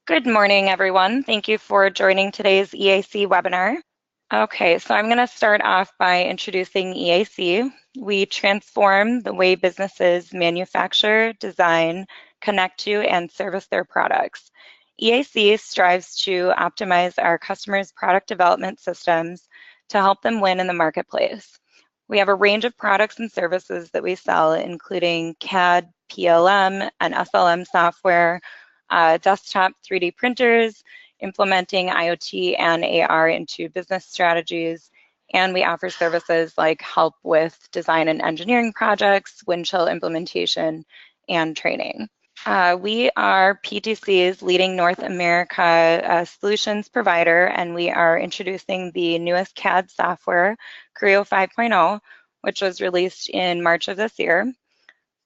Good morning, everyone. Thank you for joining today's EAC webinar. Okay, so I'm going to start off by introducing EAC. We transform the way businesses manufacture, design, connect to, and service their products. EAC strives to optimize our customers' product development systems to help them win in the marketplace. We have a range of products and services that we sell, including CAD, PLM, and SLM software, desktop 3D printers, implementing IoT and AR into business strategies, and we offer services like help with design and engineering projects, wind chill implementation, and training. We are PTC's leading North America solutions provider, and we are introducing the newest CAD software, Creo 5.0, which was released in March of this year.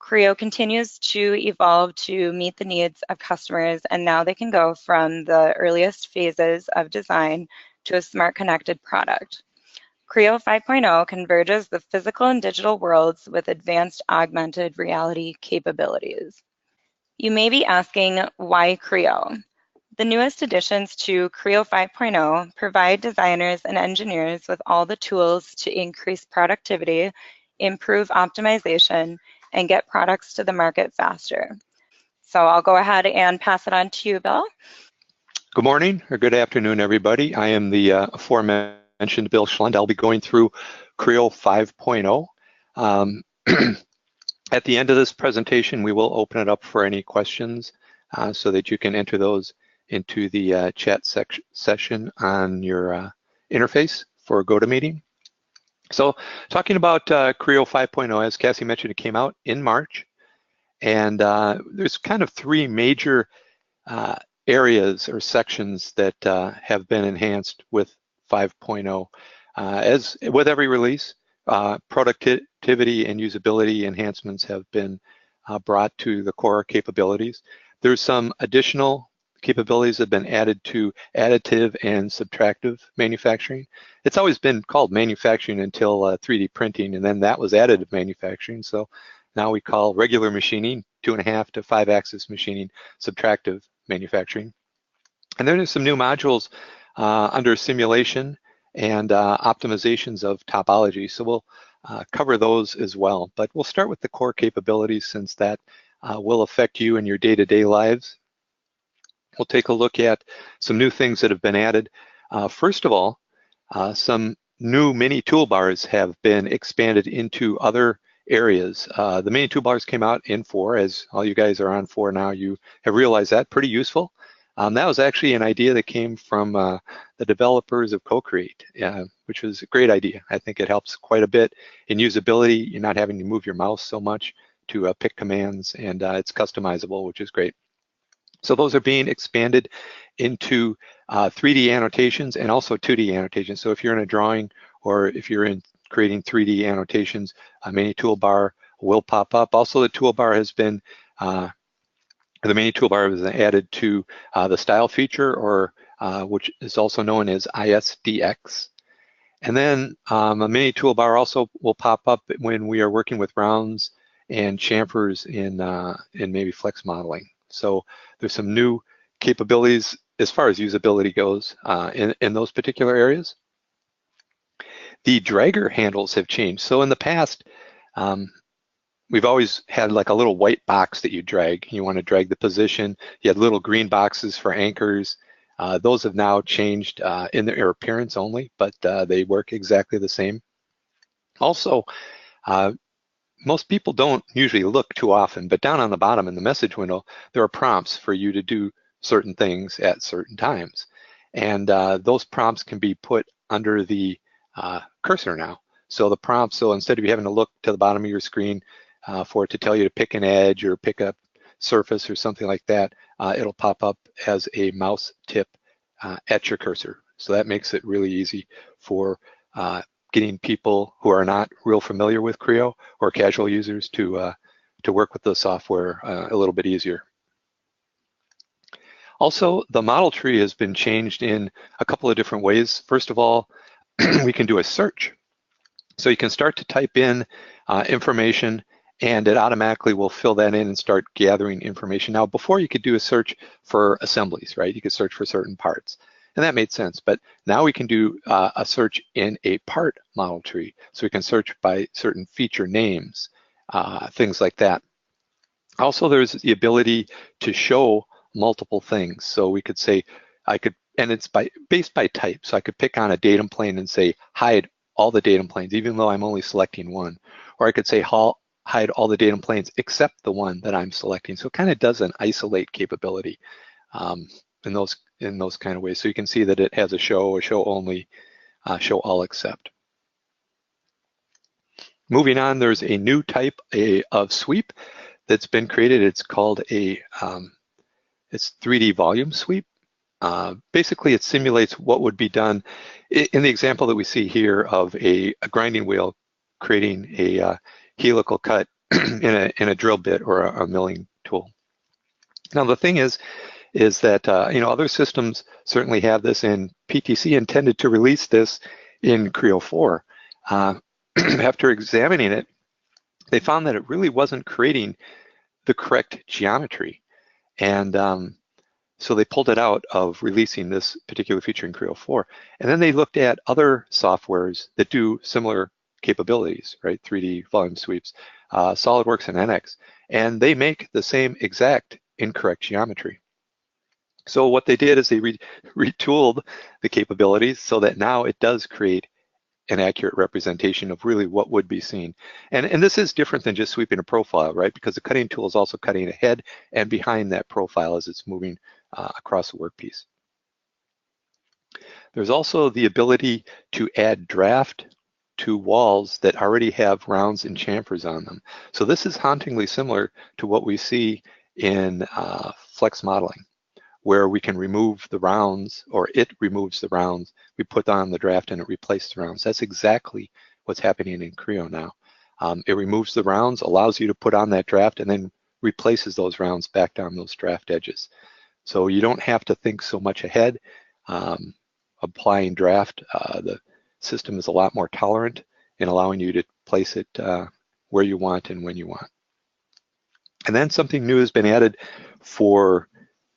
Creo continues to evolve to meet the needs of customers, and now they can go from the earliest phases of design to a smart connected product. Creo 5.0 converges the physical and digital worlds with advanced augmented reality capabilities. You may be asking, why Creo? The newest additions to Creo 5.0 provide designers and engineers with all the tools to increase productivity, improve optimization, and get products to the market faster. So I'll go ahead and pass it on to you, Bill. Good morning or good afternoon, everybody. I am the aforementioned Bill Schlund. I'll be going through Creo 5.0. At the end of this presentation, we will open it up for any questions so that you can enter those into the chat session on your interface for GoToMeeting. So talking about Creo 5.0, as Cassie mentioned, it came out in March, and there's kind of three major areas or sections that have been enhanced with 5.0. As with every release, productivity and usability enhancements have been brought to the core capabilities. There's some additional capabilities that have been added to additive and subtractive manufacturing. It's always been called manufacturing until 3D printing, and then that was additive manufacturing. So now we call regular machining, 2.5 to 5 axis machining, subtractive manufacturing. And then there's some new modules under simulation and optimizations of topology. So we'll cover those as well. But we'll start with the core capabilities, since that will affect you in your day-to-day lives. We'll take a look at some new things that have been added. First of all, some new mini toolbars have been expanded into other areas. The mini toolbars came out in 4, as all you guys are on 4 now. You have realized that, pretty useful. That was actually an idea that came from the developers of Co-Create, which was a great idea. I think it helps quite a bit in usability. You're not having to move your mouse so much to pick commands, and it's customizable, which is great. So those are being expanded into 3D annotations and also 2D annotations. So if you're in a drawing or if you're in creating 3D annotations, a mini toolbar will pop up. Also, the toolbar has been, the mini toolbar was added to the style feature, or which is also known as ISDX. And then a mini toolbar also will pop up when we are working with rounds and chamfers in maybe flex modeling. So there's some new capabilities as far as usability goes in those particular areas. The dragger handles have changed. So in the past, we've always had like a little white box that you drag. You want to drag the position. You had little green boxes for anchors. Those have now changed in their appearance only, but they work exactly the same. Also, most people don't usually look too often, but down on the bottom in the message window, there are prompts for you to do certain things at certain times. And those prompts can be put under the cursor now. So the prompts, so instead of you having to look to the bottom of your screen for it to tell you to pick an edge or pick up surface or something like that, it'll pop up as a mouse tip at your cursor. So that makes it really easy for getting people who are not real familiar with Creo or casual users to work with the software a little bit easier. Also, the model tree has been changed in a couple of different ways. First of all, we can do a search. So you can start to type in information and it automatically will fill that in and start gathering information. Now, before you could do a search for assemblies, right? You could search for certain parts, and that made sense. But now we can do a search in a part model tree. So we can search by certain feature names, things like that. Also, there's the ability to show multiple things. So we could say, and it's based by type. So I could pick on a datum plane and say, hide all the datum planes, even though I'm only selecting one. Or I could say, hide all the datum planes except the one that I'm selecting. So it kind of does an isolate capability in those kind of ways. So you can see that it has a show only, show all except. Moving on, there's a new type of sweep that's been created. It's called it's 3D volume sweep. Basically, it simulates what would be done in the example that we see here of a grinding wheel creating a helical cut in a drill bit or a milling tool. Now, the thing is that other systems certainly have this, and PTC intended to release this in Creo 4. After examining it, they found that it really wasn't creating the correct geometry, and so they pulled it out of releasing this particular feature in Creo 4. And then they looked at other softwares that do similar capabilities, right? 3D volume sweeps, Solidworks and NX, and they make the same exact incorrect geometry. So what they did is they retooled the capabilities so that now it does create an accurate representation of really what would be seen. And this is different than just sweeping a profile, right? Because the cutting tool is also cutting ahead and behind that profile as it's moving across the workpiece. There's also the ability to add draft to walls that already have rounds and chamfers on them. So this is hauntingly similar to what we see in flex modeling, where we can remove the rounds, or it removes the rounds, we put on the draft and it replaces the rounds. That's exactly what's happening in Creo now. It removes the rounds, allows you to put on that draft, and then replaces those rounds back down those draft edges. So you don't have to think so much ahead. Applying draft, the system is a lot more tolerant in allowing you to place it where you want and when you want. And then something new has been added for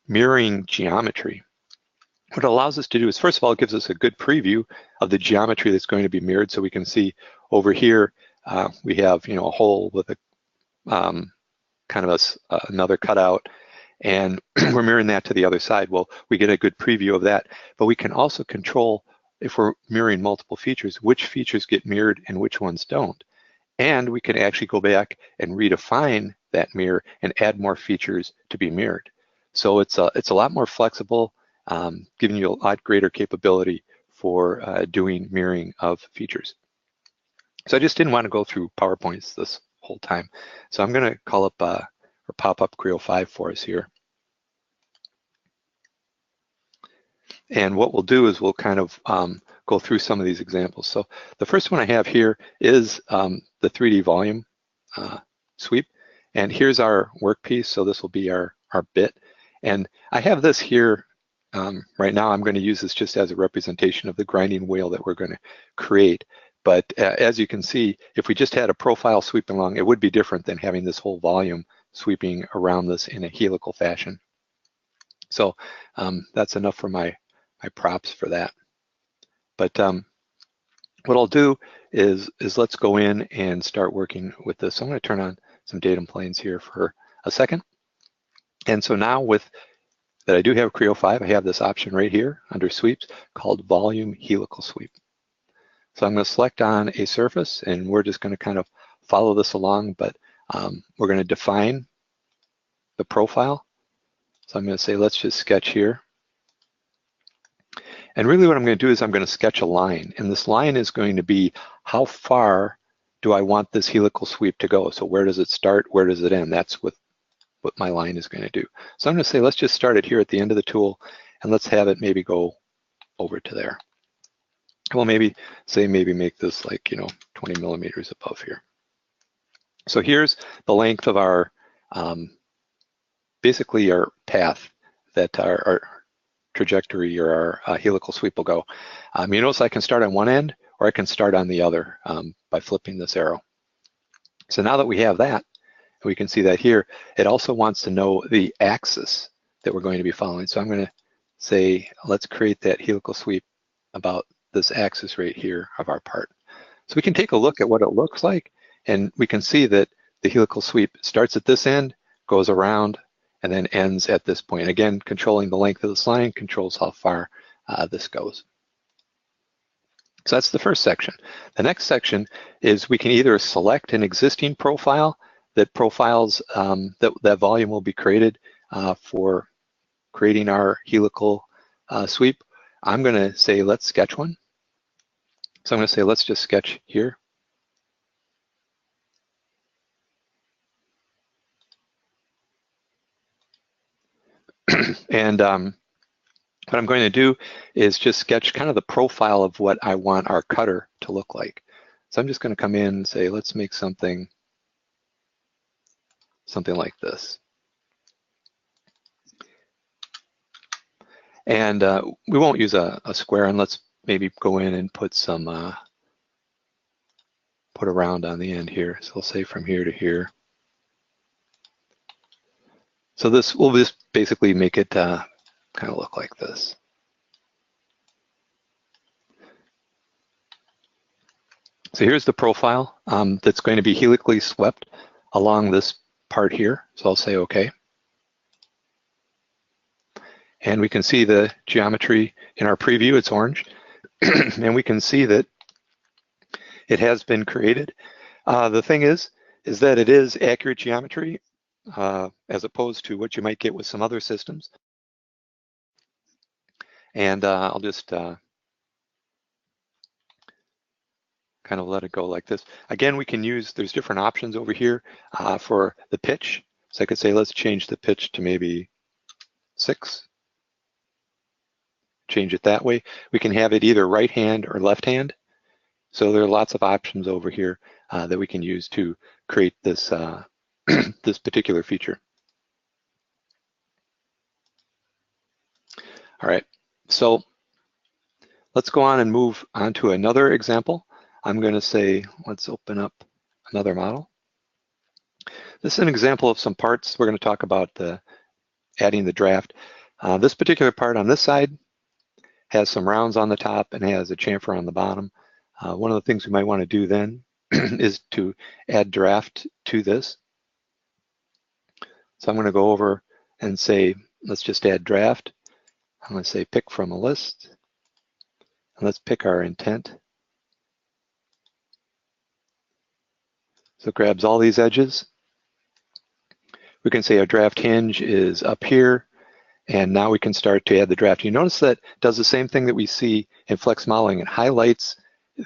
mirroring geometry. What it allows us to do is, first of all, it gives us a good preview of the geometry that's going to be mirrored. So we can see over here, we have a hole with a kind of another cutout, and we're mirroring that to the other side. Well, we get a good preview of that, but we can also control, if we're mirroring multiple features, which features get mirrored and which ones don't. And we can actually go back and redefine that mirror and add more features to be mirrored. So it's a lot more flexible, giving you a lot greater capability for doing mirroring of features. So I just didn't want to go through PowerPoints this whole time. So I'm going to call up or pop up Creo 5 for us here. And what we'll do is we'll kind of go through some of these examples. So the first one I have here is the 3D volume sweep. And here's our workpiece. So this will be our bit. And I have this here right now. I'm going to use this just as a representation of the grinding wheel that we're going to create. But as you can see, if we just had a profile sweeping along, it would be different than having this whole volume sweeping around this in a helical fashion. So that's enough for my props for that. But what I'll do is let's go in and start working with this. So I'm going to turn on some datum planes here for a second. And so now with that I do have Creo 5, I have this option right here under sweeps called volume helical sweep. So I'm going to select on a surface, and we're just going to kind of follow this along, but we're going to define the profile. So I'm going to say, let's just sketch here. And really what I'm going to do is I'm going to sketch a line, and this line is going to be how far do I want this helical sweep to go? So where does it start? Where does it end? That's what my line is going to do. So I'm going to say, let's just start it here at the end of the tool, and let's have it maybe go over to there. Well, maybe make this like 20 millimeters above here. So here's the length of our basically our path that our trajectory or our helical sweep will go. You notice I can start on one end or I can start on the other by flipping this arrow. So now that we have that, we can see that here, it also wants to know the axis that we're going to be following. So I'm going to say, let's create that helical sweep about this axis right here of our part. So we can take a look at what it looks like, and we can see that the helical sweep starts at this end, goes around, and then ends at this point. Again, controlling the length of this line controls how far this goes. So that's the first section. The next section is we can either select an existing profile that profiles that volume will be created for creating our helical sweep. I'm going to say, let's sketch one. So I'm going to say, let's just sketch here. And what I'm going to do is just sketch kind of the profile of what I want our cutter to look like. So I'm just going to come in and say, let's make something like this. And we won't use a square, and let's maybe go in and put some, put a round on the end here. So we'll say from here to here. So this will just basically make it kind of look like this. So here's the profile that's going to be helically swept along this part here. So I'll say OK. And we can see the geometry in our preview, it's orange. And we can see that it has been created. The thing is that it is accurate geometry as opposed to what you might get with some other systems. And I'll just kind of let it go like this. Again, we can use, there's different options over here for the pitch. So I could say, let's change the pitch to maybe 6. Change it that way. We can have it either right hand or left hand. So there are lots of options over here that we can use to create this, this particular feature. All right, so let's go on and move on to another example. I'm going to say, let's open up another model. This is an example of some parts. We're going to talk about adding the draft. This particular part on this side has some rounds on the top and has a chamfer on the bottom. One of the things we might want to do then is to add draft to this. So I'm going to go over and say, let's just add draft. I'm going to say pick from a list. And let's pick our intent. So it grabs all these edges. We can say our draft hinge is up here. And now we can start to add the draft. You notice that it does the same thing that we see in flex modeling. It highlights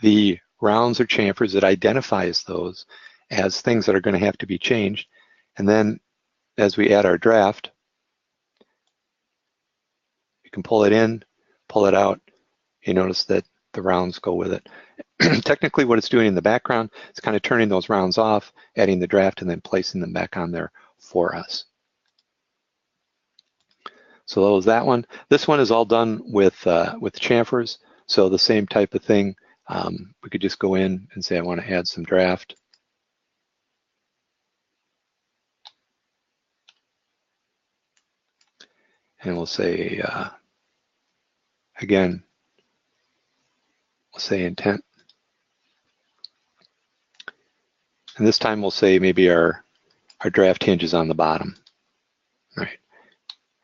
the rounds or chamfers, it identifies those as things that are going to have to be changed. And then as we add our draft, you can pull it in, pull it out. You notice that the rounds go with it. Technically what it's doing in the background is kind of turning those rounds off, adding the draft, and then placing them back on there for us. So that was that one. This one is all done with chamfers. So the same type of thing. We could just go in and say, I want to add some draft. And we'll say, again, we'll say intent. And this time we'll say maybe our draft hinge is on the bottom. All right.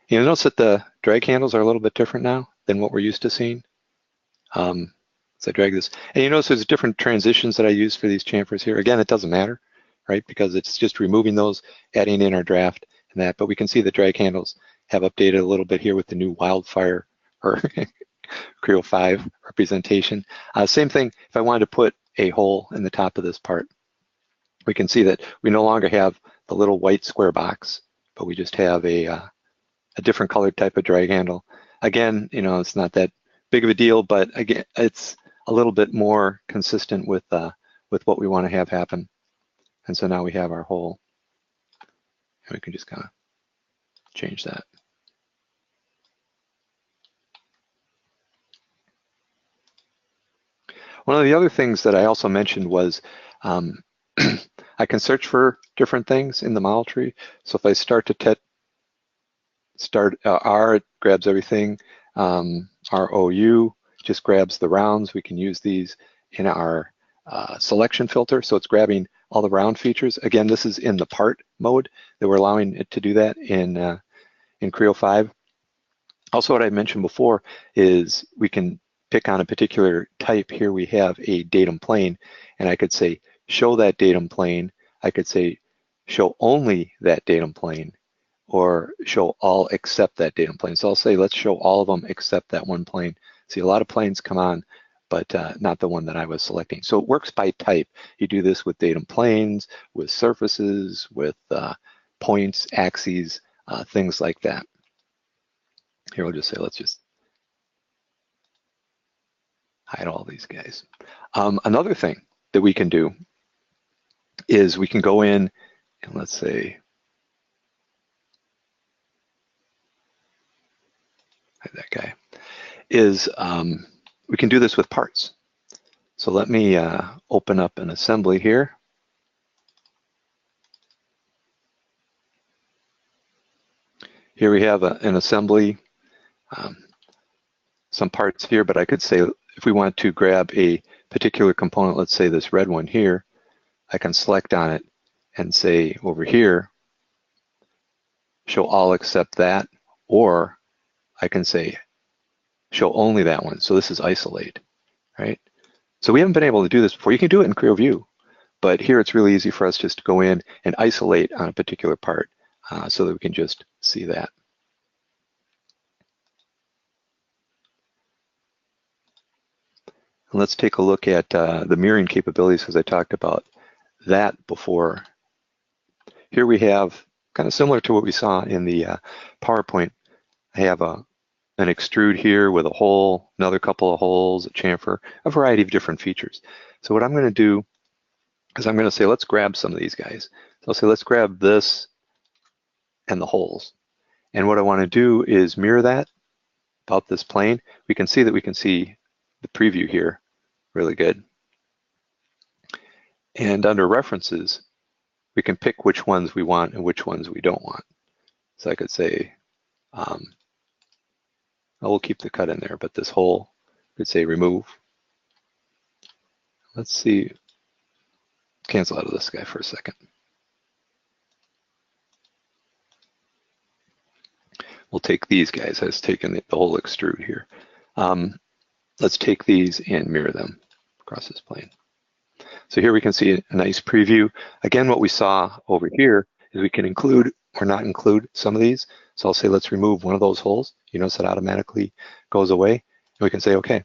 You notice that the drag handles are a little bit different now than what we're used to seeing. So I drag this, and you notice there's different transitions that I use for these chamfers here. Again, it doesn't matter, right? Because it's just removing those, adding in our draft and that. But we can see the drag handles have updated a little bit here with the new wildfire or Creo 5 representation. Same thing, if I wanted to put a hole in the top of this part, we can see that we no longer have the little white square box, but we just have a different colored type of drag handle. Again, you know, it's not that big of a deal, but again, it's a little bit more consistent with what we want to have happen. And so now we have our hole, and we can just kind of change that. One of the other things that I also mentioned was I can search for different things in the model tree. So if I start to R, it grabs everything. ROU just grabs the rounds. We can use these in our selection filter. So it's grabbing all the round features. Again, this is in the part mode that we're allowing it to do that in Creo 5. Also, what I mentioned before is we can pick on a particular type. Here we have a datum plane, and I could say, show that datum plane. I could say, show only that datum plane, or show all except that datum plane. So I'll say, let's show all of them except that one plane. See, a lot of planes come on, but not the one that I was selecting. So it works by type. You do this with datum planes, with surfaces, with points, axes, things like that. Here we'll just say, let's just hide all these guys. Another thing that we can do is we can go in and let's say, hide that guy, is we can do this with parts. So let me open up an assembly here. Here we have an assembly, some parts here, but I could say if we want to grab a particular component, let's say this red one here, I can select on it and say over here, show all except that, or I can say show only that one. So this is isolate, right? So we haven't been able to do this before. You can do it in Creo View, but here it's really easy for us just to go in and isolate on a particular part so that we can just see that. And let's take a look at the mirroring capabilities, because I talked about that before. Here we have, kind of similar to what we saw in the PowerPoint, I have an extrude here with a hole, another couple of holes, a chamfer, a variety of different features. So what I'm going to do is I'm going to say, let's grab some of these guys. So I'll say, let's grab this and the holes. And what I want to do is mirror that about this plane. We can see the preview here really good. And under references, we can pick which ones we want and which ones we don't want. So I could say, I will keep the cut in there, but this hole could say remove. Let's see, cancel out of this guy for a second. We'll take these guys. I was taking the whole extrude here. Let's take these and mirror them across this plane. So here we can see a nice preview. Again, what we saw over here is we can include or not include some of these. So I'll say, let's remove one of those holes. You notice it automatically goes away. And we can say, okay.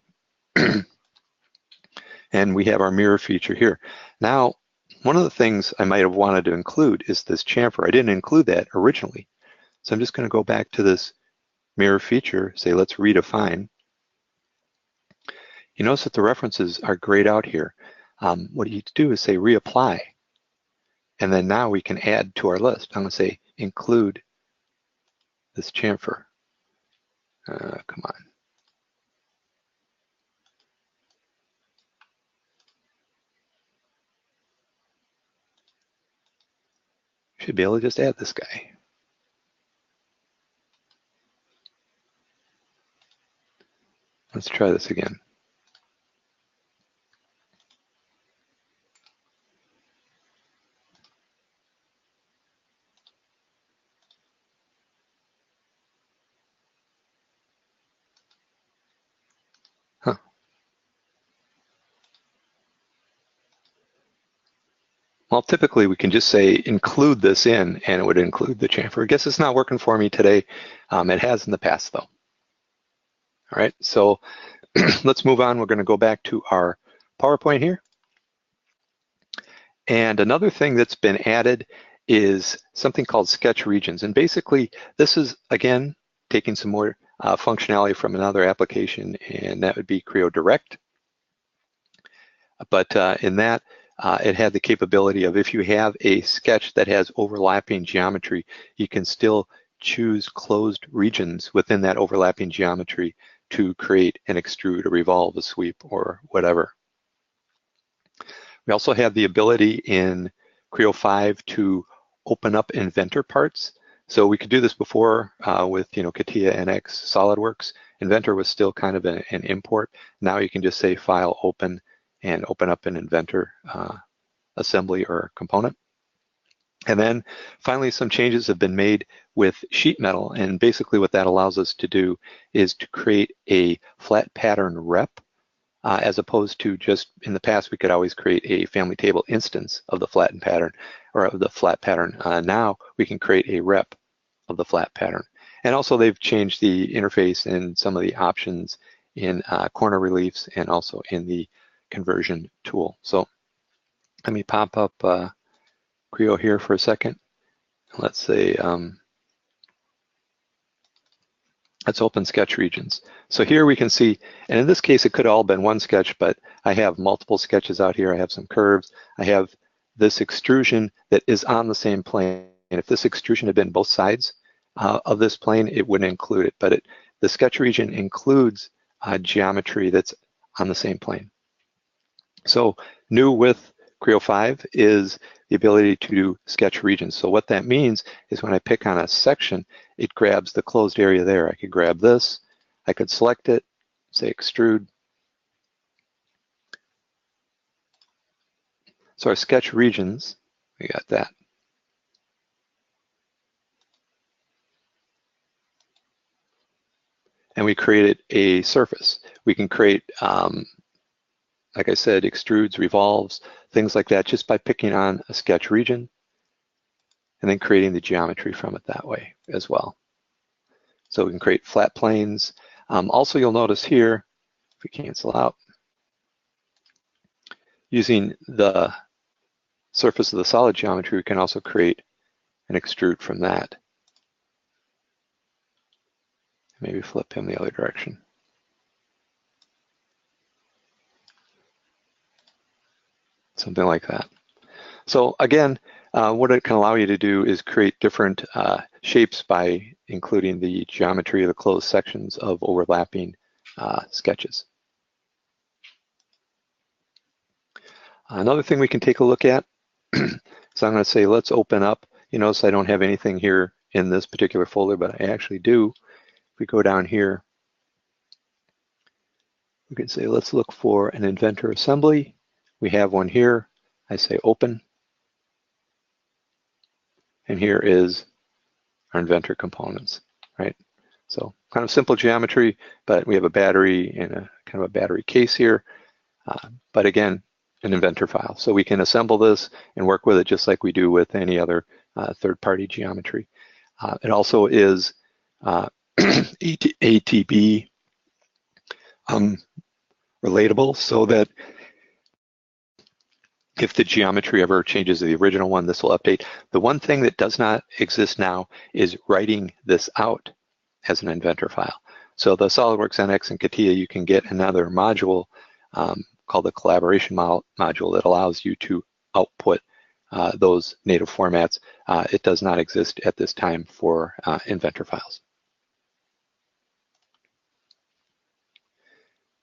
And we have our mirror feature here. Now, one of the things I might have wanted to include is this chamfer. I didn't include that originally. So I'm just going to go back to this mirror feature, say, let's redefine. You notice that the references are grayed out here. What you do is say reapply. And then now we can add to our list. I'm going to say include this chamfer. Come on. Should be able to just add this guy. Let's try this again. Huh. Well, typically we can just say include this in, and it would include the chamfer. I guess it's not working for me today. It has in the past, though. All right, so let's move on. We're going to go back to our PowerPoint here. And another thing that's been added is something called sketch regions. And basically, this is, again, taking some more functionality from another application, and that would be Creo Direct. But in that, it had the capability of, if you have a sketch that has overlapping geometry, you can still choose closed regions within that overlapping geometry to create an extrude, a revolve, a sweep, or whatever. We also have the ability in Creo 5 to open up Inventor parts. So we could do this before with CATIA NX Solidworks. Inventor was still kind of an import. Now you can just say File Open and open up an Inventor assembly or component. And then finally, some changes have been made with Sheetmetal, and basically what that allows us to do is to create a flat pattern rep, as opposed to just in the past we could always create a family table instance of the flattened pattern or of the flat pattern. Now we can create a rep of the flat pattern. And also they've changed the interface and some of the options in corner reliefs and also in the conversion tool. So let me pop up Creo here for a second. Let's say, let's open sketch regions. So here we can see, and in this case it could have all been one sketch, but I have multiple sketches out here. I have some curves. I have this extrusion that is on the same plane. And if this extrusion had been both sides of this plane, it wouldn't include it. But the sketch region includes geometry that's on the same plane. So new with Creo 5 is the ability to do sketch regions. So what that means is when I pick on a section, it grabs the closed area there. I could grab this, I could select it, say extrude. So our sketch regions, we got that. And we created a surface. We can create, like I said, extrudes, revolves, things like that, just by picking on a sketch region and then creating the geometry from it that way as well. So we can create flat planes. Also, you'll notice here, if we cancel out, using the surface of the solid geometry, we can also create an extrude from that. Maybe flip him the other direction. Something like that. So again, what it can allow you to do is create different shapes by including the geometry of the closed sections of overlapping sketches. Another thing we can take a look at, so I'm going to say let's open up. You notice I don't have anything here in this particular folder, but I actually do. If we go down here, we can say let's look for an Inventor assembly. We have one here. I say open. And here is our Inventor components, right? So kind of simple geometry, but we have a battery and a kind of a battery case here. But again, an Inventor file. So we can assemble this and work with it just like we do with any other third-party geometry. It also is ATB relatable, so that if the geometry ever changes to the original one, this will update. The one thing that does not exist now is writing this out as an Inventor file. So the SolidWorks NX and CATIA, you can get another module called the collaboration module that allows you to output those native formats. It does not exist at this time for Inventor files.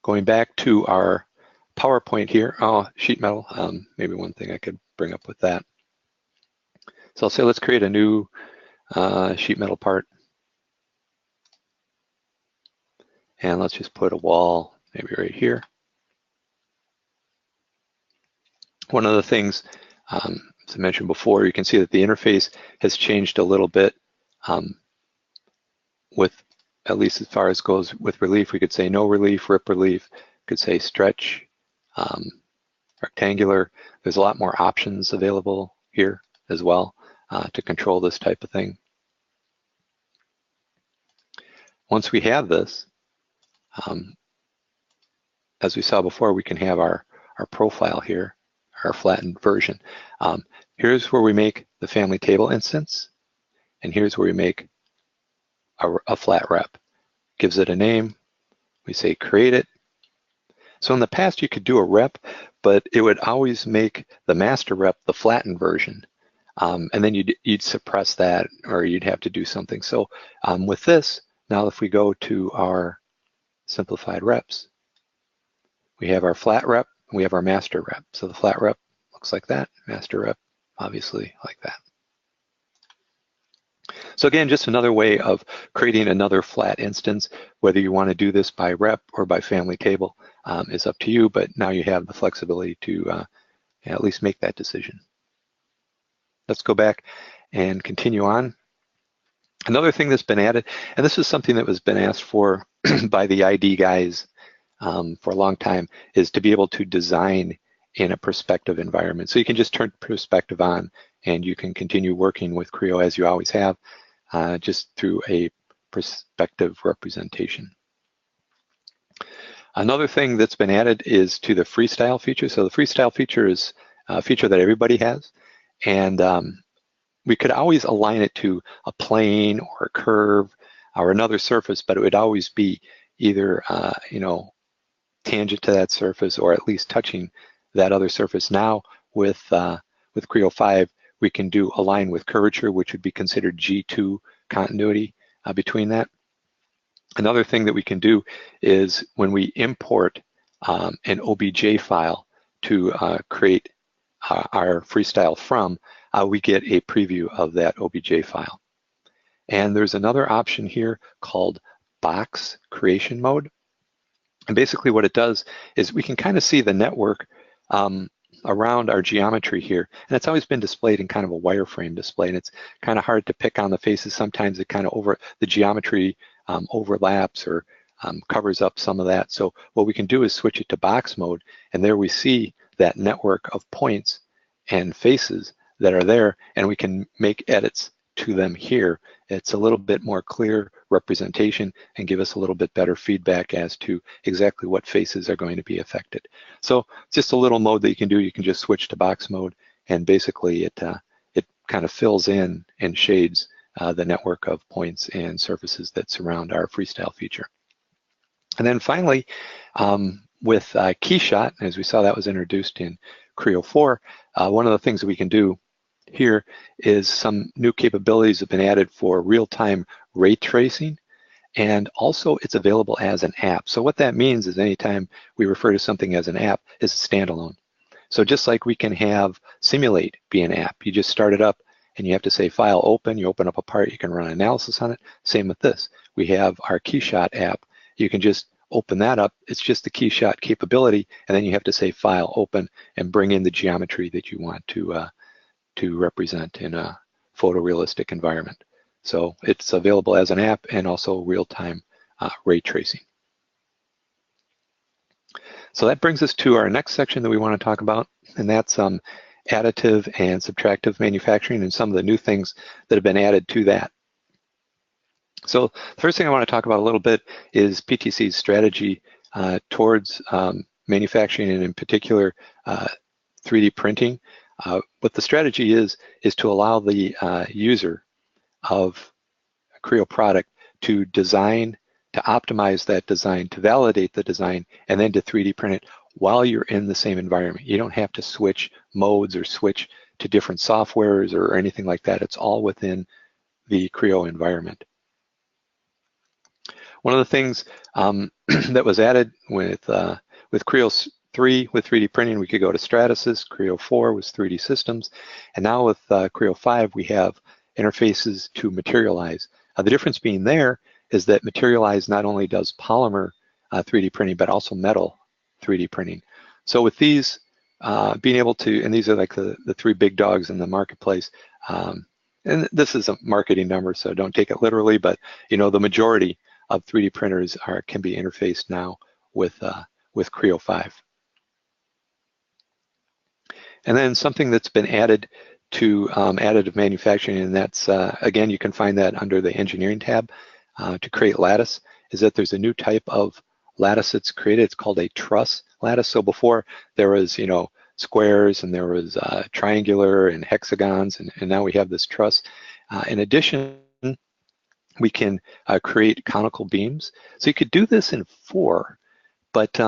Going back to our PowerPoint here, Sheetmetal, maybe one thing I could bring up with that. So I'll say let's create a new Sheetmetal part. And let's just put a wall maybe right here. One of the things, as I mentioned before, you can see that the interface has changed a little bit with, at least as far as goes with relief. We could say no relief, rip relief, could say stretch, rectangular. There's a lot more options available here as well to control this type of thing. Once we have this, as we saw before, we can have our profile here, our flattened version. Here's where we make the family table instance, and here's where we make a flat rep. Gives it a name, we say create it. So in the past you could do a rep, but it would always make the master rep the flattened version. And then you'd suppress that, or you'd have to do something. So with this, now if we go to our simplified reps, we have our flat rep, and we have our master rep. So the flat rep looks like that, master rep obviously, like that. So again, just another way of creating another flat instance. Whether you want to do this by rep or by family table is up to you, but now you have the flexibility to at least make that decision. Let's go back and continue on. Another thing that's been added, and this is something that was been asked for by the ID guys for a long time, is to be able to design in a perspective environment. So you can just turn perspective on and you can continue working with Creo as you always have, just through a perspective representation. Another thing that's been added is to the freestyle feature. So the freestyle feature is a feature that everybody has, and we could always align it to a plane or a curve or another surface, but it would always be either tangent to that surface or at least touching that other surface. Now with Creo 5, we can do align with curvature, which would be considered G2 continuity between that. Another thing that we can do is when we import an OBJ file to create our freestyle from, we get a preview of that OBJ file. And there's another option here called box creation mode. And basically what it does is we can kind of see the network around our geometry here. And it's always been displayed in kind of a wireframe display, and it's kind of hard to pick on the faces. Sometimes it kind of the geometry overlaps or covers up some of that. So what we can do is switch it to box mode, and there we see that network of points and faces that are there, and we can make edits to them here. It's a little bit more clear representation and give us a little bit better feedback as to exactly what faces are going to be affected. So just a little mode that you can do. You can just switch to box mode, and basically it kind of fills in and shades the network of points and surfaces that surround our freestyle feature. And then finally, with Keyshot, as we saw that was introduced in Creo 4, one of the things that we can do here is some new capabilities have been added for real-time ray tracing, and also it's available as an app. So what that means is anytime we refer to something as an app, is a standalone. So just like we can have Simulate be an app, you just start it up and you have to say file open, you open up a part, you can run analysis on it. Same with this. We have our Keyshot app. You can just open that up. It's just the Keyshot capability, and then you have to say file open and bring in the geometry that you want to represent in a photorealistic environment. So it's available as an app and also real-time ray tracing. So that brings us to our next section that we want to talk about, and that's additive and subtractive manufacturing and some of the new things that have been added to that. So the first thing I want to talk about a little bit is PTC's strategy towards manufacturing, and in particular 3D printing. What the strategy is to allow the user of a Creo product to design, to optimize that design, to validate the design, and then to 3D print it while you're in the same environment. You don't have to switch modes or switch to different softwares or anything like that. It's all within the Creo environment. One of the things that was added with Creo 3 with 3D printing, we could go to Stratasys. Creo 4 was 3D systems, and now with Creo 5 we have interfaces to Materialize. The difference being there is that Materialize not only does polymer 3D printing but also metal 3D printing. So with these being able to, and these are like the three big dogs in the marketplace, and this is a marketing number, so don't take it literally, but the majority of 3D printers can be interfaced now with Creo 5. And then something that's been added to additive manufacturing, and that's, again, you can find that under the engineering tab to create lattice, is that there's a new type of lattice that's created. It's called a truss lattice. So before there was, squares, and there was triangular and hexagons, and now we have this truss. In addition, we can create conical beams. So you could do this in 4, but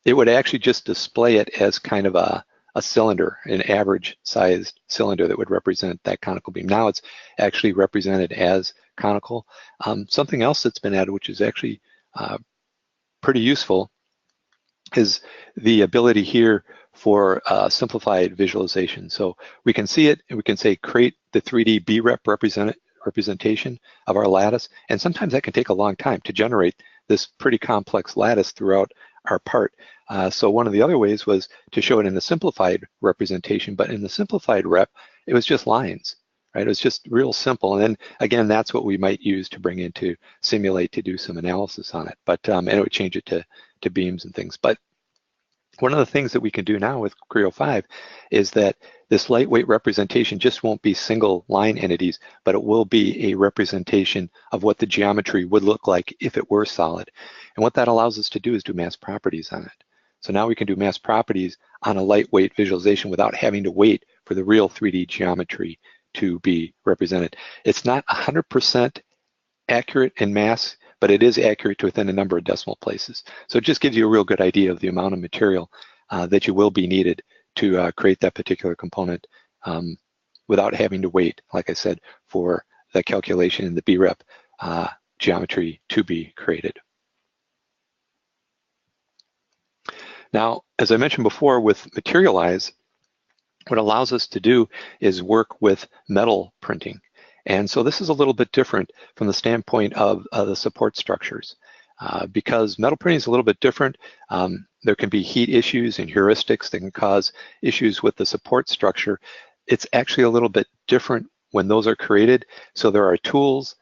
it would actually just display it as kind of a cylinder, an average sized cylinder that would represent that conical beam. Now it's actually represented as conical. Something else that's been added, which is actually pretty useful, is the ability here for simplified visualization. So we can see it and we can say create the 3D BREP representation of our lattice, and sometimes that can take a long time to generate this pretty complex lattice throughout our part. So one of the other ways was to show it in the simplified representation, but in the simplified rep, it was just lines, right? It was just real simple. And then again, that's what we might use to bring into Simulate to do some analysis on it. But and it would change it to beams and things. But one of the things that we can do now with Creo 5 is that this lightweight representation just won't be single line entities, but it will be a representation of what the geometry would look like if it were solid. And what that allows us to do is do mass properties on it. So now we can do mass properties on a lightweight visualization without having to wait for the real 3D geometry to be represented. It's not 100% accurate in mass, but it is accurate to within a number of decimal places. So it just gives you a real good idea of the amount of material that you will be needed to create that particular component without having to wait, like I said, for the calculation in the BREP geometry to be created. Now, as I mentioned before, with Materialize, what allows us to do is work with metal printing. And so this is a little bit different from the standpoint of the support structures. Because metal printing is a little bit different, there can be heat issues and heuristics that can cause issues with the support structure. It's actually a little bit different when those are created. So there are tools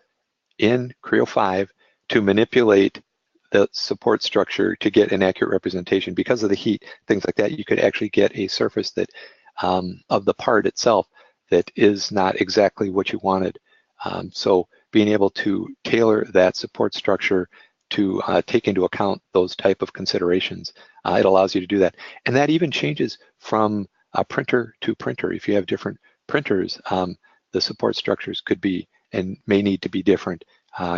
in Creo 5 to manipulate the support structure to get an accurate representation. Because of the heat, things like that, you could actually get a surface that of the part itself that is not exactly what you wanted. So being able to tailor that support structure to take into account those type of considerations, it allows you to do that. And that even changes from printer to printer. If you have different printers, the support structures could be and may need to be different.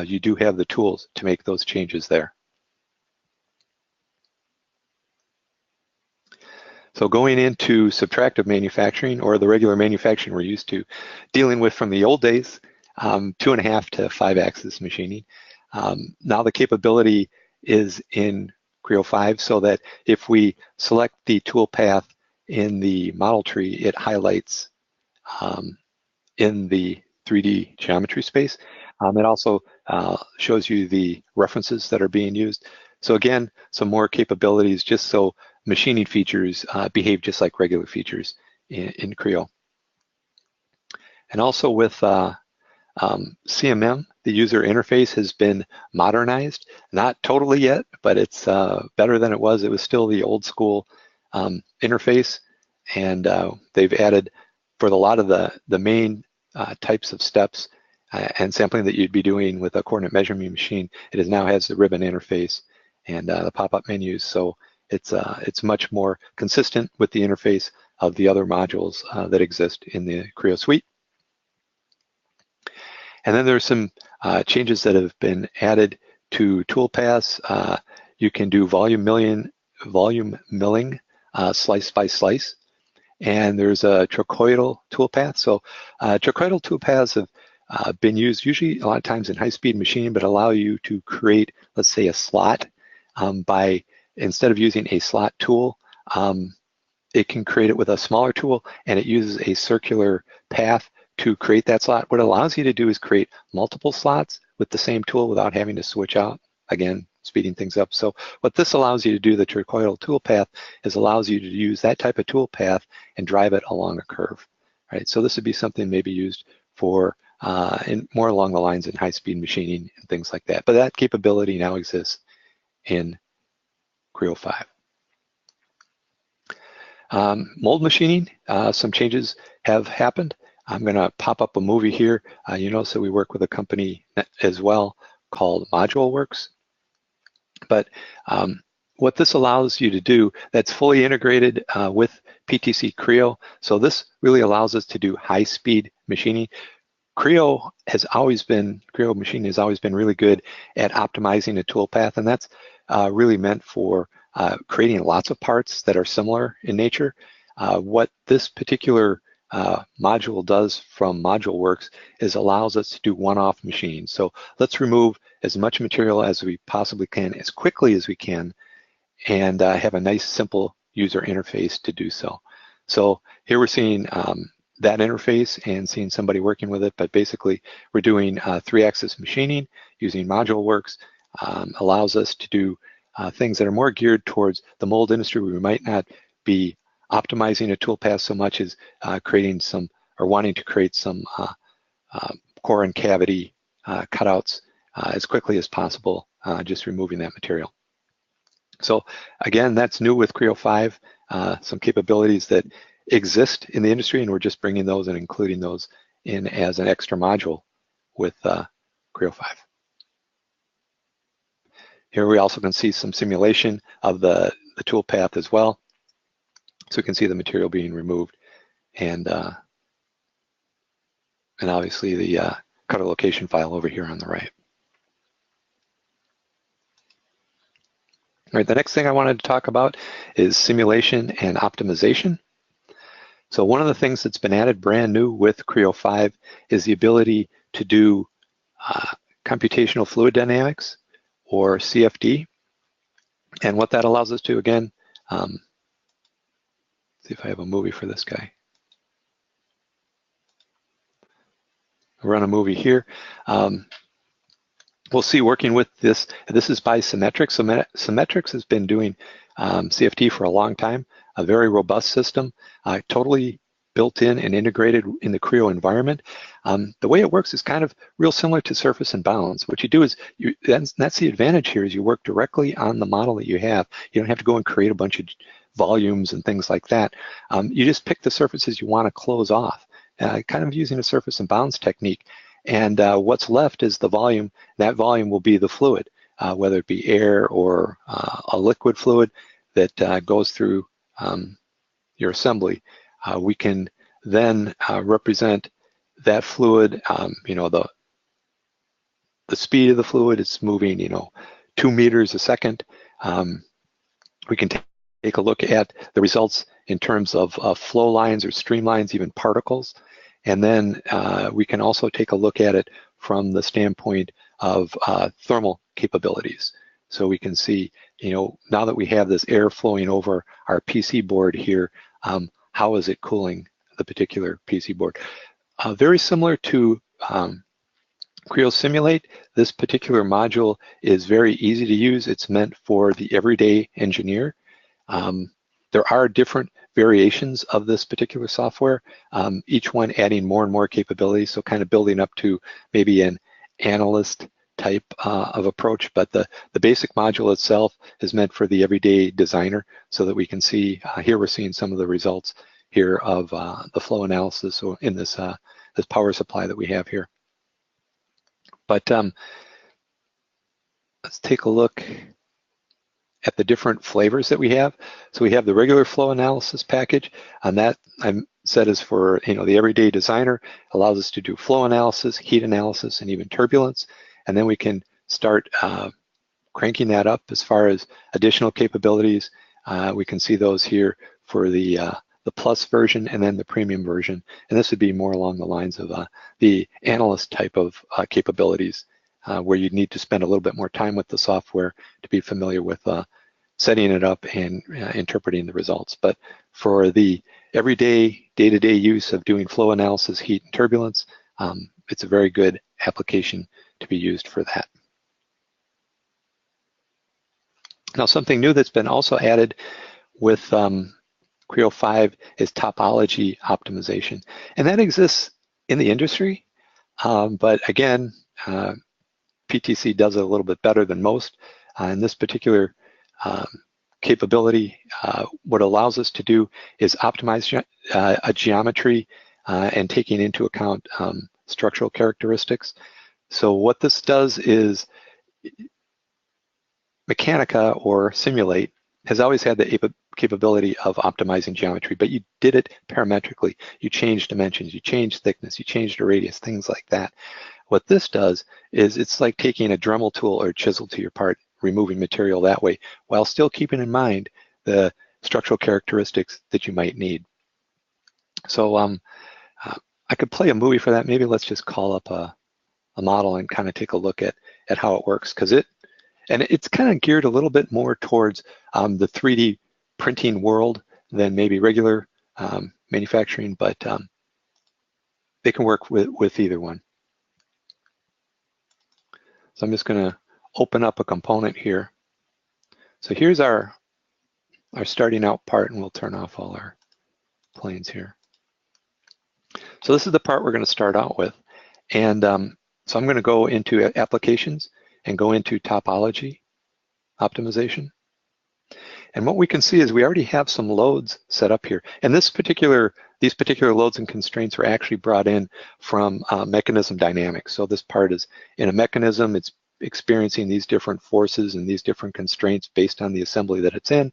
You do have the tools to make those changes there. So going into subtractive manufacturing, or the regular manufacturing we're used to dealing with from the old days, 2.5 to 5 axis machining. Now the capability is in Creo 5 so that if we select the tool path in the model tree, it highlights in the 3D geometry space. It also shows you the references that are being used. So again, some more capabilities just so machining features behave just like regular features in Creo. And also with CMM, the user interface has been modernized, not totally yet, but it's better than it was. It was still the old school interface, and they've added for a lot of the main types of steps and sampling that you'd be doing with a coordinate measurement machine. It now has the ribbon interface and the pop-up menus, so it's much more consistent with the interface of the other modules that exist in the Creo suite. And then there's some changes that have been added to toolpaths. You can do volume milling slice by slice. And there's a trochoidal toolpath. So trochoidal toolpaths have been used usually a lot of times in high-speed machining, but allow you to create, let's say, a slot by, instead of using a slot tool, it can create it with a smaller tool, and it uses a circular path to create that slot. What it allows you to do is create multiple slots with the same tool without having to switch out, again, speeding things up. So what this allows you to do, the trochoidal toolpath, is allows you to use that type of toolpath and drive it along a curve, right? So this would be something maybe used for more along the lines in high-speed machining and things like that. But that capability now exists in Creo 5. Mold machining, some changes have happened. I'm going to pop up a movie here. You notice that we work with a company as well called ModuleWorks. But what this allows you to do, that's fully integrated with PTC Creo. So this really allows us to do high-speed machining. Creo machining has always been really good at optimizing a toolpath, and that's really meant for creating lots of parts that are similar in nature. What this particular module does from ModuleWorks is allows us to do one-off machining. So let's remove as much material as we possibly can, as quickly as we can, and have a nice simple user interface to do so. So here we're seeing that interface and seeing somebody working with it, but basically we're doing 3-axis machining using ModuleWorks. Allows us to do things that are more geared towards the mold industry. We might not be optimizing a toolpath so much as creating some, or wanting to create some core and cavity cutouts as quickly as possible, just removing that material. So again, that's new with Creo 5, some capabilities that exist in the industry, and we're just bringing those and including those in as an extra module with Creo 5. Here we also can see some simulation of the tool path as well. So we can see the material being removed, and obviously the cutter location file over here on the right. All right, the next thing I wanted to talk about is simulation and optimization. So one of the things that's been added brand new with Creo 5 is the ability to do computational fluid dynamics, or CFD. And what that allows us to, again, see if I have a movie for this guy. I'll run a movie here. We'll see working with this. This is by Symmetrix. Symmetrix has been doing CFD for a long time, a very robust system, totally built in and integrated in the Creo environment. The way it works is kind of real similar to surface and bounds. What you do is, that's the advantage here, is you work directly on the model that you have. You don't have to go and create a bunch of volumes and things like that. You just pick the surfaces you want to close off, kind of using a surface and bounds technique. And what's left is the volume. That volume will be the fluid, whether it be air or a liquid fluid that goes through your assembly. We can then represent that fluid, the speed of the fluid is moving, 2 meters a second. We can take a look at the results in terms of flow lines or streamlines, even particles. And then we can also take a look at it from the standpoint of thermal capabilities. So we can see, now that we have this air flowing over our PC board here, how is it cooling the particular PC board? Very similar to Creo Simulate, this particular module is very easy to use. It's meant for the everyday engineer. There are different variations of this particular software, each one adding more and more capabilities, so kind of building up to maybe an analyst type of approach, but the basic module itself is meant for the everyday designer, so that we can see, here we're seeing some of the results here of the flow analysis in this power supply that we have here. But let's take a look at the different flavors that we have. So we have the regular flow analysis package, and that I said is for the everyday designer. Allows us to do flow analysis, heat analysis, and even turbulence. And then we can start cranking that up as far as additional capabilities. We can see those here for the plus version and then the premium version. And this would be more along the lines of the analyst type of capabilities, where you'd need to spend a little bit more time with the software to be familiar with setting it up and interpreting the results. But for the everyday, day-to-day use of doing flow analysis, heat, and turbulence, it's a very good application to be used for that. Now, something new that's been also added with Creo 5 is Topology Optimization. And that exists in the industry, but again, PTC does it a little bit better than most. In this particular capability, what it allows us to do is optimize a geometry and taking into account structural characteristics. So what this does is, Mechanica or Simulate has always had the capability of optimizing geometry, but you did it parametrically. You changed dimensions, you changed thickness, you changed the radius, things like that. What this does is, it's like taking a Dremel tool or a chisel to your part, removing material that way, while still keeping in mind the structural characteristics that you might need. So I could play a movie for that. Maybe let's just call up a model and kind of take a look at how it works, because it's kind of geared a little bit more towards the 3D printing world than maybe regular manufacturing, but they can work with either one. So I'm just going to open up a component here. So here's our starting out part, and we'll turn off all our planes here. So this is the part we're going to start out with. And so I'm going to go into applications and go into Topology Optimization. And what we can see is we already have some loads set up here. And these particular loads and constraints are actually brought in from mechanism dynamics. So this part is in a mechanism, it's experiencing these different forces and these different constraints based on the assembly that it's in.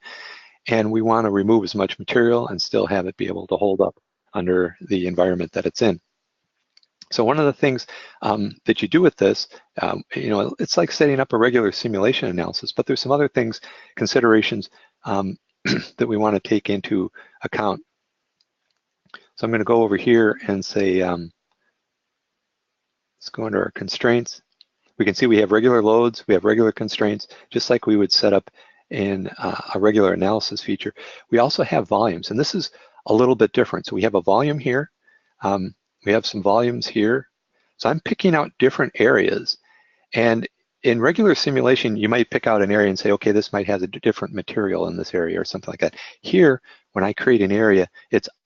And we want to remove as much material and still have it be able to hold up under the environment that it's in. So one of the things that you do with this, it's like setting up a regular simulation analysis, but there's some other things, considerations that we want to take into account. So I'm going to go over here and say, let's go under our constraints. We can see we have regular loads, we have regular constraints, just like we would set up in a regular analysis feature. We also have volumes, and this is a little bit different. So we have a volume here. We have some volumes here. So I'm picking out different areas. And in regular simulation, you might pick out an area and say, okay, this might have a different material in this area or something like that. Here, when I create an area,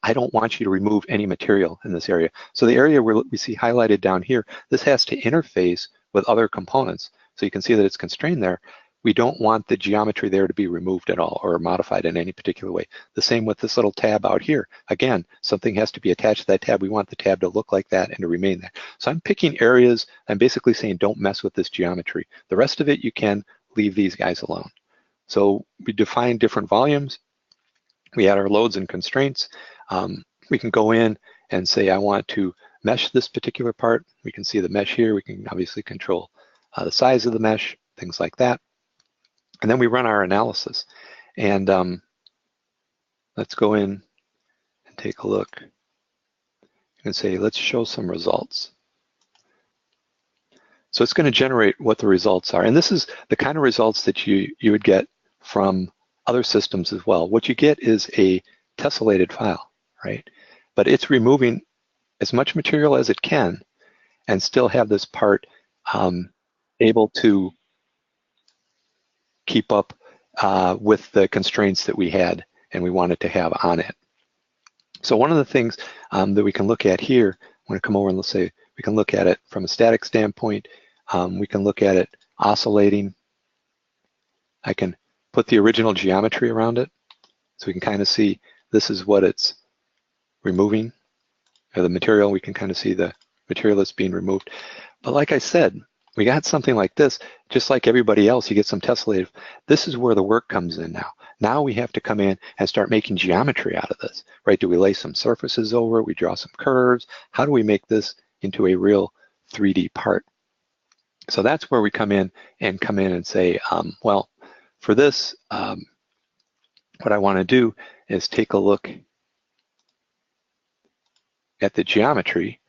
I don't want you to remove any material in this area. So the area where we see highlighted down here, this has to interface with other components. So you can see that it's constrained there. We don't want the geometry there to be removed at all or modified in any particular way. The same with this little tab out here. Again, something has to be attached to that tab. We want the tab to look like that and to remain there. So I'm picking areas. I'm basically saying don't mess with this geometry. The rest of it, you can leave these guys alone. So we define different volumes. We add our loads and constraints. We can go in and say I want to mesh this particular part. We can see the mesh here. We can obviously control the size of the mesh, things like that. And then we run our analysis. And let's go in and take a look and say, let's show some results. So it's going to generate what the results are. And this is the kind of results that you would get from other systems as well. What you get is a tessellated file, right? But it's removing as much material as it can and still have this part able to keep up with the constraints that we had and we wanted to have on it. So one of the things that we can look at here, I'm going to come over and let's say we can look at it from a static standpoint. We can look at it oscillating. I can put the original geometry around it so we can kind of see this is what it's removing, or the material. We can kind of see the material that's being removed. But like I said, we got something like this, just like everybody else, you get some tessellated. This is where the work comes in now. Now we have to come in and start making geometry out of this, right? Do we lay some surfaces over it? We draw some curves? How do we make this into a real 3D part? So that's where we come in and say, well, for this, what I want to do is take a look at the geometry.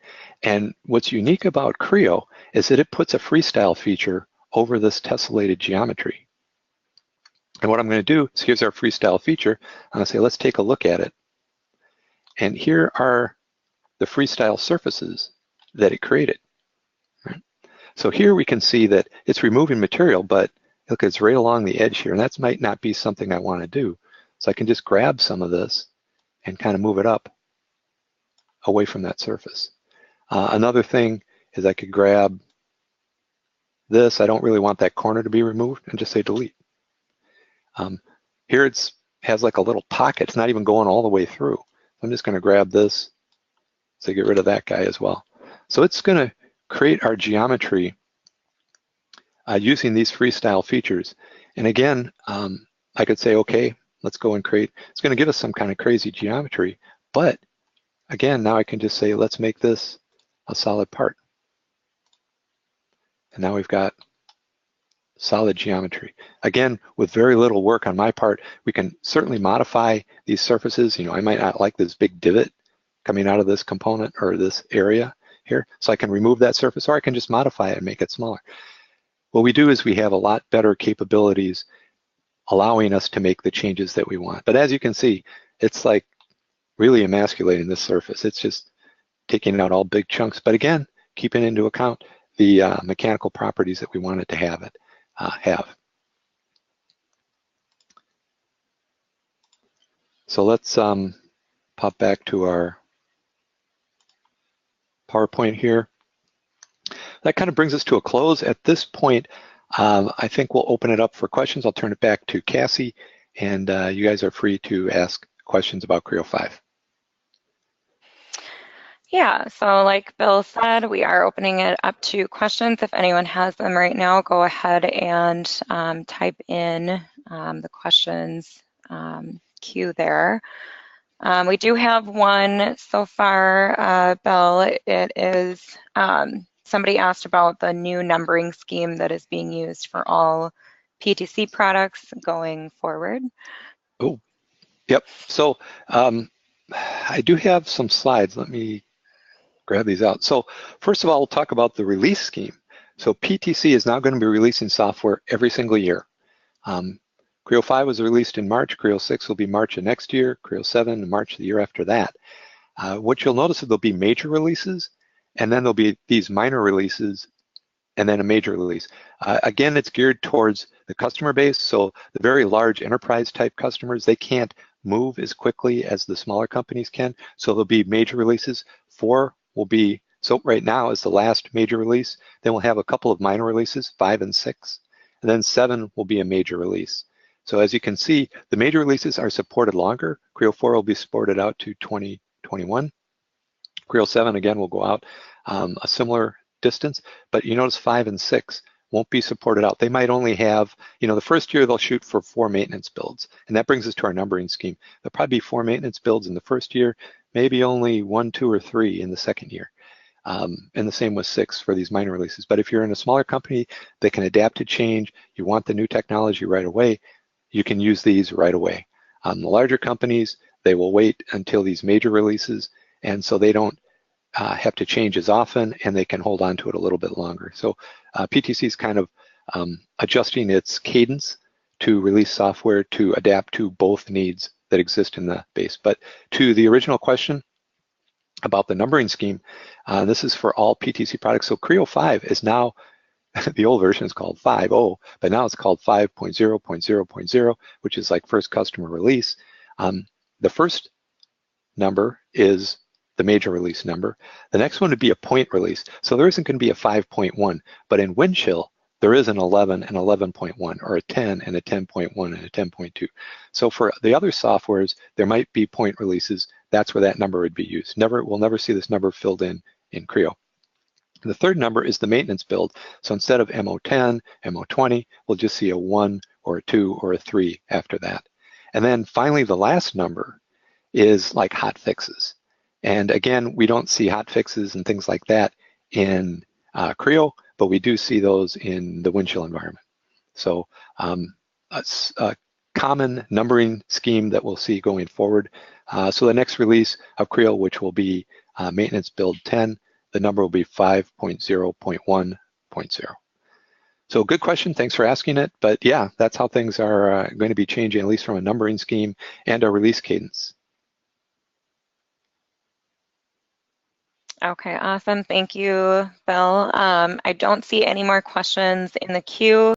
And what's unique about Creo is that it puts a freestyle feature over this tessellated geometry. And what I'm going to do is here's our freestyle feature. I'm going to say, let's take a look at it. And here are the freestyle surfaces that it created. Right? So here we can see that it's removing material, but look, it's right along the edge here. And that might not be something I want to do. So I can just grab some of this and kind of move it up away from that surface. Another thing is I could grab this. I don't really want that corner to be removed and just say delete. Here it has like a little pocket. It's not even going all the way through. I'm just going to grab this, so get rid of that guy as well. So it's going to create our geometry using these freestyle features. And again, I could say, okay, let's go and create. It's going to give us some kind of crazy geometry. But again, now I can just say, let's make this a solid part. And now we've got solid geometry. Again, with very little work on my part, we can certainly modify these surfaces. I might not like this big divot coming out of this component or this area here. So I can remove that surface, or I can just modify it and make it smaller. What we do is we have a lot better capabilities allowing us to make the changes that we want. But as you can see, it's like really emasculating this surface. It's just taking out all big chunks, but again, keeping into account the mechanical properties that we want it to have. So let's pop back to our PowerPoint here. That kind of brings us to a close. At this point, I think we'll open it up for questions. I'll turn it back to Cassie, and you guys are free to ask questions about Creo 5. Yeah, so like Bill said, we are opening it up to questions. If anyone has them right now, go ahead and type in the questions queue there. We do have one so far, Bill. It is, somebody asked about the new numbering scheme that is being used for all PTC products going forward. Oh, yep. So I do have some slides. Let me grab these out. So first of all, we'll talk about the release scheme. So PTC is now going to be releasing software every single year. Creo 5 was released in March. Creo 6 will be March of next year. Creo 7 in March the year after that. What you'll notice is there'll be major releases, and then there'll be these minor releases, and then a major release. Again, it's geared towards the customer base. So the very large enterprise type customers, they can't move as quickly as the smaller companies can. So there'll be major releases. 4 will be, so right now is the last major release. Then we'll have a couple of minor releases, 5 and 6. And then 7 will be a major release. So as you can see, the major releases are supported longer. Creo 4 will be supported out to 2021. Creo 7, again, will go out a similar distance, but you notice 5 and 6 won't be supported out. They might only have, the first year they'll shoot for 4 maintenance builds. And that brings us to our numbering scheme. There'll probably be 4 maintenance builds in the first year, maybe only 1, 2, or 3 in the second year. And the same with 6 for these minor releases. But if you're in a smaller company that can adapt to change, you want the new technology right away, you can use these right away. The larger companies, they will wait until these major releases, and so they don't have to change as often, and they can hold on to it a little bit longer. So PTC is kind of adjusting its cadence to release software to adapt to both needs that exist in the base. But to the original question about the numbering scheme, this is for all PTC products. So Creo 5 is now, the old version is called 5.0, but now it's called 5.0.0.0, which is like first customer release. The first number is the major release number. The next one would be a point release. So there isn't going to be a 5.1, but in Windchill, there is an 11 and 11.1, or a 10 and a 10.1 and a 10.2. So for the other softwares, there might be point releases. That's where that number would be used. We'll never see this number filled in Creo. The third number is the maintenance build. So instead of MO10, MO20, we'll just see a 1 or a 2 or a 3 after that. And then finally, the last number is like hot fixes. And again, we don't see hot fixes and things like that in Creo, but we do see those in the Windchill environment. So a common numbering scheme that we'll see going forward. So the next release of Creo, which will be maintenance build 10, the number will be 5.0.1.0. So good question, thanks for asking it. But yeah, that's how things are going to be changing, at least from a numbering scheme and a release cadence. Okay, awesome. Thank you, Bill. I don't see any more questions in the queue.